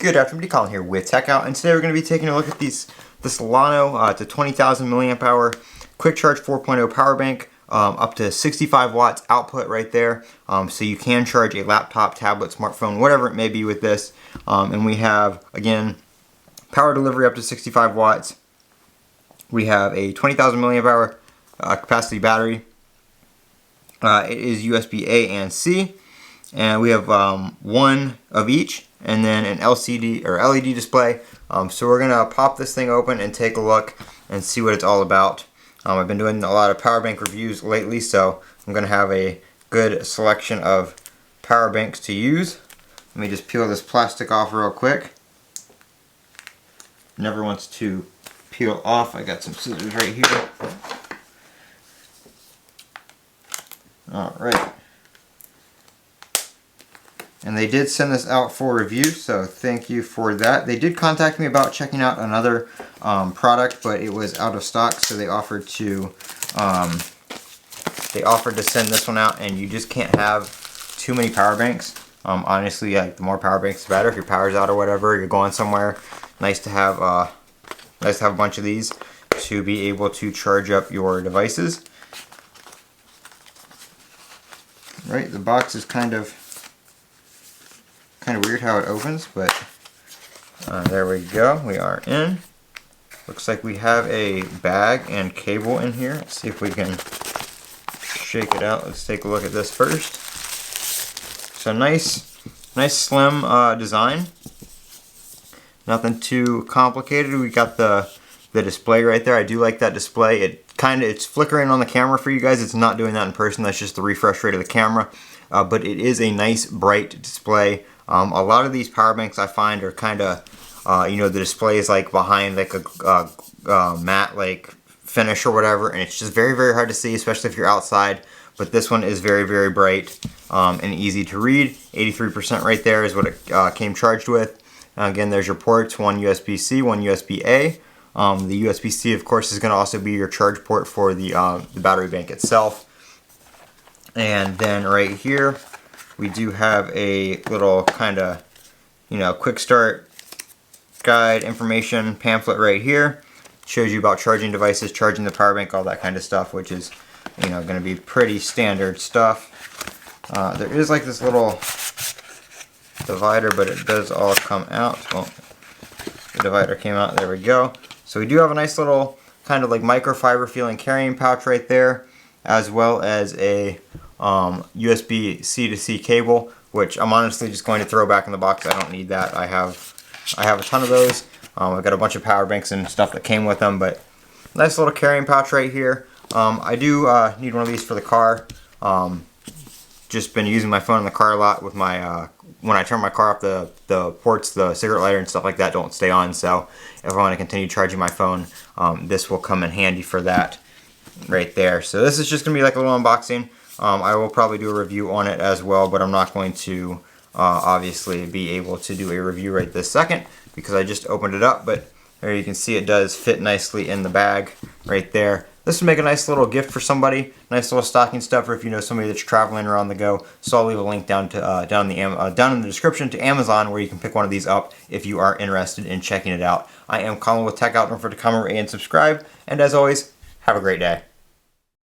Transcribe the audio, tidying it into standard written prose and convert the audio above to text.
Good afternoon, Colin here with Techout, and today we're going to be taking a look at this Llano. It's a 20,000 milliamp hour quick charge 4.0 power bank, up to 65 watts output right there. So you can charge a laptop, tablet, smartphone, whatever it may be with this. And we have, again, power delivery up to 65 watts. We have a 20,000 milliamp hour capacity battery. It is USB A and C, and we have one of each, and then an LCD or LED display. So we're gonna pop this thing open and take a look and see what it's all about. I've been doing a lot of power bank reviews lately, so I'm gonna have a good selection of power banks to use. Let me just peel this plastic off real quick. Never wants to peel off. I got some scissors right here. Alright. And they did send this out for review, so thank you for that. They did contact me about checking out another product, but it was out of stock, so they offered to send this one out, and you just can't have too many power banks. Honestly, like, the more power banks the better. If your power's out or whatever, you're going somewhere, nice to have a bunch of these to be able to charge up your devices. Right, the box is kind of weird how it opens, but there we go. We are in. Looks like we have a bag and cable in here. Let's see if we can shake it out. Let's take a look at this first. So nice slim design. Nothing too complicated. We got the display right there. I do like that display. It's flickering on the camera for you guys. It's not doing that in person. That's just the refresh rate of the camera. But it is a nice bright display. A lot of these power banks I find are kind of, the display is like behind like a matte like finish or whatever, and it's just very, very hard to see, especially if you're outside. But this one is very, very bright and easy to read. 83% right there is what it came charged with. Again, there's your ports, one USB-C, one USB-A. The USB-C, of course, is going to also be your charge port for the battery bank itself. And then right here, we do have a little kind of, quick start guide information pamphlet right here. Shows you about charging devices, charging the power bank, all that kind of stuff, which is, going to be pretty standard stuff. There is like this little divider, but it does all come out. Well, the divider came out, there we go. So we do have a nice little kind of like microfiber feeling carrying pouch right there, as well as a USB-C to C cable, which I'm honestly just going to throw back in the box. I don't need that. I have a ton of those. I've got a bunch of power banks and stuff that came with them, but nice little carrying pouch right here. I do need one of these for the car. Just been using my phone in the car a lot with my when I turn my car off, the ports, the cigarette lighter and stuff like that don't stay on, so if I want to continue charging my phone, this will come in handy for that right there. So this is just going to be like a little unboxing. I will probably do a review on it as well, but I'm not going to obviously be able to do a review right this second because I just opened it up, but there you can see it does fit nicely in the bag right there. This would make a nice little gift for somebody, nice little stocking stuffer if you know somebody that's traveling or on the go. So I'll leave a link down in the description to Amazon where you can pick one of these up if you are interested in checking it out. I am Colin with Techout. Don't forget to comment, rate, and subscribe. And as always, have a great day.